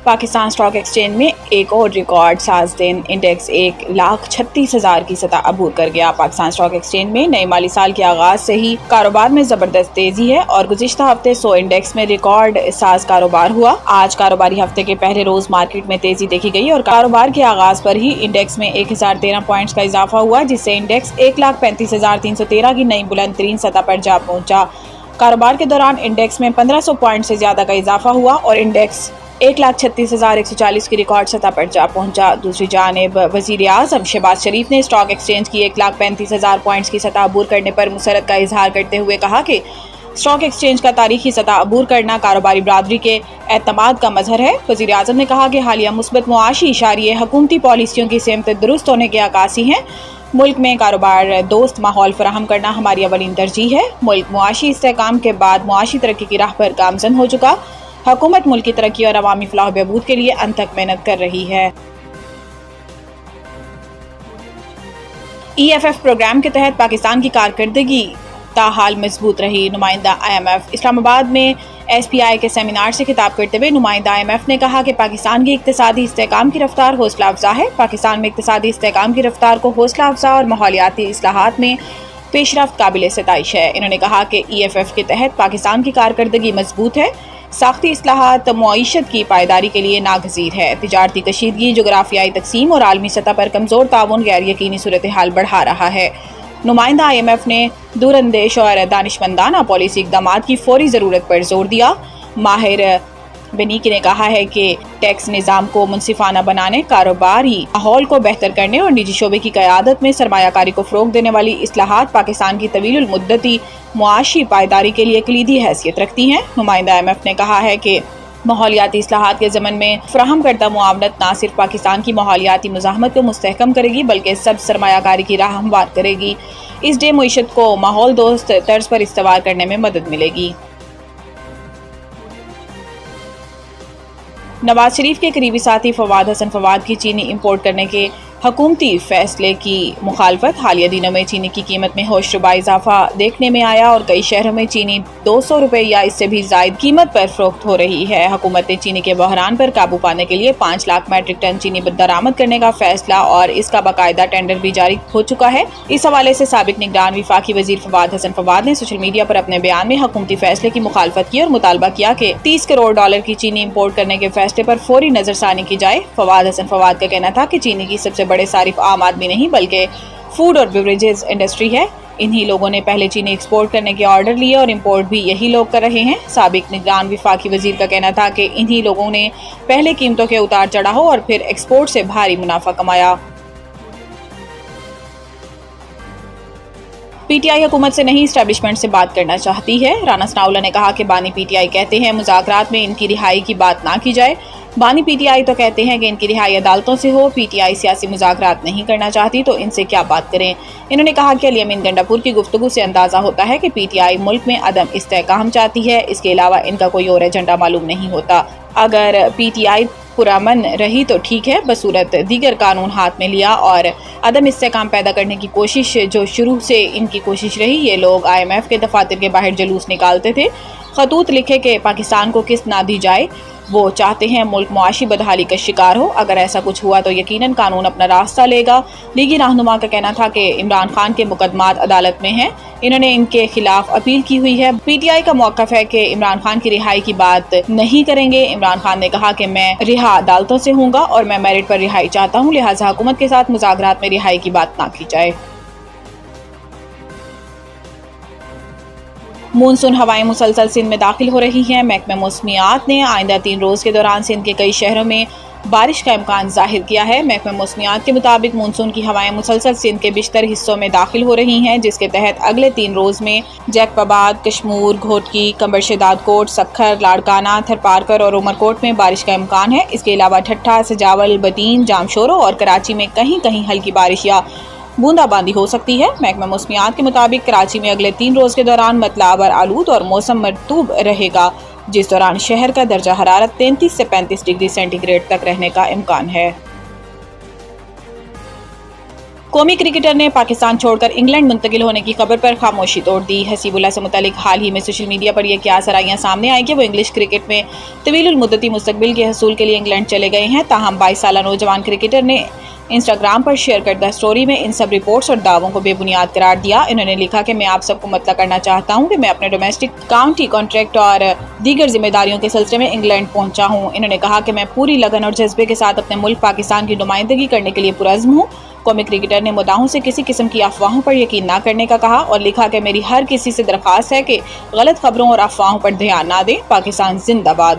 Pakistan stock exchange में एक और रिकॉर्ड साज दिन। इंडेक्स 1,36,000 की सतह अबूर कर गया। पाकिस्तान स्टॉक एक्सचेंज में नए माली साल के आगाज से ही कारोबार में जबरदस्त तेजी है और गुज़िश्ता हफ्ते 100 इंडेक्स में रिकॉर्ड साज कारोबार हुआ। आज कारोबारी हफ्ते के पहले रोज मार्केट में तेजी देखी गई और कारोबार के आगाज पर ही इंडेक्स में 1013 पॉइंट्स का इजाफा हुआ, जिससे इंडेक्स 1,35,313 की नई बुलंद तरीन सतह पर जा पहुंचा। कारोबार के दौरान इंडेक्स में 1500 पॉइंट से ज्यादा का इजाफा हुआ और इंडेक्स 1,36,140 की रिकॉर्ड सतह पर जा पहुंचा। दूसरी जानिब वजीर आज़म शहबाज शरीफ ने स्टॉक एक्सचेंज की 1,35,000 पॉइंट्स की सतह अबूर करने पर मुसरत का इजहार करते हुए कहा कि स्टॉक एक्सचेंज का तारीखी सतह अबूर करना कारोबारी बरादरी के एतमाद का मजहर है। वजीर आज़म ने कहा कि हालिया मुस्बत मुआशी इशारे हुकूमती पॉलिसियों की सिमत दुरुस्त होने के अक्कासी हैं। मुल्क में कारोबार दोस्त माहौल फराहम करना हमारी अवलीन तरजीह है। मुल्क मुआशी इस्तेहकाम के बाद मुआशी तरक्की की राह पर गामजन हो चुका। हुकूमत मुल्क की तरक्की और अवामी फलाह बहबूद के लिए अनथक मेहनत कर रही है। EFF प्रोग्राम के तहत पाकिस्तान की कारकर्दगी ताहाल मजबूत रही। नुमाइंदा IMF इस्लामाबाद में SPI के सेमिनार से खिताब करते हुए नुमाइंदा IMF ने कहा कि पाकिस्तान की इक्तिसादी इस्तेहकाम की रफ्तार हौसला अफजा है। पाकिस्तान में इक्तिसादी इस्तेहकाम की रफ्तार को हौसला अफजा और माहौलियाती इस्लाहात में पेशरफ्त काबिल सताइश है। इन्होंने कहा कि EFF के तहत पाकिस्तान की कारकर्दगी मजबूत है। साख्ती इस्लाहात मईशत की पायदारी के लिए नागज़ीर है। तिजारती कशीदगी, जोग्राफियाई तकसीम और आलमी सतह पर कमज़ोर ताउन गैर यकीनी सूरत हाल बढ़ा रहा है। नुमाइंदा IMF ने दूरअंदेश और दानिशमंदाना पॉलिसी इक़दामात की फौरी ज़रूरत पर जोर दिया। माहिर बेनीकी ने कहा है कि टैक्स निज़ाम को मुनसिफाना बनाने, कारोबारी माहौल को बेहतर करने और निजी शोबे की क़यादत में सरमायाकारी को फ़रोग़ देने वाली इस्लाहात पाकिस्तान की तवील मुद्दती मुआशी पायदारी के लिए कलीदी हैसियत रखती हैं। नुमाइंदा IMF ने कहा है कि माहौलियाती इस्लाहात के ज़मन में फ़राहम करदा मुआवनत न सिर्फ पाकिस्तान की माहौलियाती मुज़ाहमत को मुस्तहकम करेगी बल्कि सब सरमायाकारी की राह हमवार करेगी। इससे मईशत को माहौल दोस्त तर्ज पर इस्तवार करने में मदद मिलेगी। नवाज शरीफ के करीबी साथी फवाद हसन फवाद की चीनी इंपोर्ट करने के हुकूमती फैसले की मुखालफत। हालिया दिनों में चीनी की कीमत में होशरुबा इजाफा देखने में आया और कई शहरों में चीनी 200 रुपए या इससे भी ज़ायद कीमत पर फरोख्त हो रही है। हुकूमत ने चीनी के बहरान पर काबू पाने के लिए 5 लाख मैट्रिक टन चीनी दरामद करने का फैसला और इसका बाकायदा टेंडर भी जारी हो चुका है। इस हवाले से साबिक निगरान वफाकी वजीर फवाद हसन फवाद ने सोशल मीडिया पर अपने बयान में हुकूमती फैसले की मुखालफत की और मुतालबा किया कि 30 करोड़ डॉलर की चीनी इंपोर्ट करने के फैसले पर फौरी नजरसानी की जाए। फवाद हसन फवाद का कहना था कि चीनी की सबसे बड़े सारिफ आम आदमी नहीं बल्कि फूड और बेवरेजेस इंडस्ट्री है। इन्हीं लोगों ने पहले चीनी एक्सपोर्ट करने के ऑर्डर लिए और इंपोर्ट भी यही लोग कर रहे हैं। साबिक निगरान वफाकी वजीर का कहना था कि इन्हीं लोगों ने पहले कीमतों के उतार चढ़ाव और फिर एक्सपोर्ट से भारी मुनाफा कमाया। PTI हुकूमत से नहीं इस्टेब्लिशमेंट से बात करना चाहती है। राना सनाउल्लाह ने कहा कि बानी PTI कहते हैं मुज़ाकरात में इनकी रिहाई की बात ना की जाए। बानी PTI तो कहते हैं कि इनकी रिहाई अदालतों से हो। PTI सियासी मुज़ाकरात नहीं करना चाहती तो इनसे क्या बात करें। इन्होंने कहा कि अली अमीन गंडापुर की गुफ्तगू से अंदाज़ा होता है कि PTI मुल्क में अदम इस्तेहकाम चाहती है। इसके अलावा इनका कोई और एजेंडा मालूम नहीं होता। अगर PTI पुरअमन रही तो ठीक है, बसूरत दीगर कानून हाथ में लिया और अदम इस्तेहकाम पैदा करने की कोशिश जो शुरू से इनकी कोशिश रही। ये लोग IMF के दफातर के बाहर जुलूस निकालते थे, खतूत लिखे कि पाकिस्तान को किस्त ना दी जाए। वो चाहते हैं मुल्क मुआशी बदहाली का शिकार हो। अगर ऐसा कुछ हुआ तो यकीनन कानून अपना रास्ता लेगा। लीगी रहनुमा का कहना था कि इमरान खान के मुकदमात अदालत में हैं, इन्होंने इनके खिलाफ अपील की हुई है। PTI का मौक़िफ़ है कि इमरान खान की रिहाई की बात नहीं करेंगे। इमरान खान ने कहा कि मैं रिहा अदालतों से हूँगा और मैं मेरिट पर रिहाई चाहता हूँ, लिहाजा हुकूमत के साथ मुज़ाकरात में रिहाई की बात ना की जाए। मानसून हवाएं मुसलसल सिंध में दाखिल हो रही हैं। महकमा मौसमियात ने आइंदा 3 रोज़ के दौरान सिंध के कई शहरों में बारिश का इम्कान जाहिर किया है। महकमा मौसमियात के मुताबिक मानसून की हवाएं मुसलसल सिंध के बिश्तर हिस्सों में दाखिल हो रही हैं, जिसके तहत अगले 3 रोज़ में जैकबाबाद, कशमूर, घोटकी, कंबर कोट, सखर, लाड़काना, थरपारकर और उमरकोट में बारिश का इम्कान है। इसके अलावा ठट्ठा, सजावल, बतीन, जामशोरो और कराची में कहीं कहीं हल्की बारिश या बूंदाबांदी हो सकती है। महकमा मौसमियात के मुताबिक कराची में अगले 3 रोज़ के दौरान मतलाबर आलूद और मौसम मरतूब रहेगा, जिस दौरान शहर का दर्जा हरारत 33 से 35 डिग्री सेंटीग्रेड तक रहने का इम्कान है। قومی کرکٹر نے پاکستان چھوڑ کر انگلینڈ منتقل ہونے کی خبر پر خاموشی توڑ دی۔ حسیب اللہ سے متعلق حال ہی میں سوشل میڈیا پر یہ کیا سرائیاں سامنے آئیں کہ وہ انگلش کرکٹ میں طویل المدتی مستقبل کے حصول کے لیے انگلینڈ چلے گئے ہیں۔ تاہم 22 سالہ نوجوان کرکٹر نے انسٹاگرام پر شیئر کردہ سٹوری میں ان سب رپورٹس اور دعووں کو بے بنیاد قرار دیا۔ انہوں نے لکھا کہ میں آپ سب کو مطلع کرنا چاہتا ہوں کہ میں اپنے ڈومیسٹک کاؤنٹی کانٹریکٹ اور دیگر ذمہ داریوں کے سلسلے میں انگلینڈ پہنچا ہوں۔ انہوں نے کہا کہ میں پوری لگن اور جذبے کے ساتھ اپنے ملک پاکستان کی نمائندگی کرنے کے لیے پرعزم ہوں۔ قومی کرکٹر نے مداحوں سے کسی قسم کی افواہوں پر یقین نہ کرنے کا کہا اور لکھا کہ میری ہر کسی سے درخواست ہے کہ غلط خبروں اور افواہوں پر دھیان نہ دیں۔ پاکستان زندہ باد۔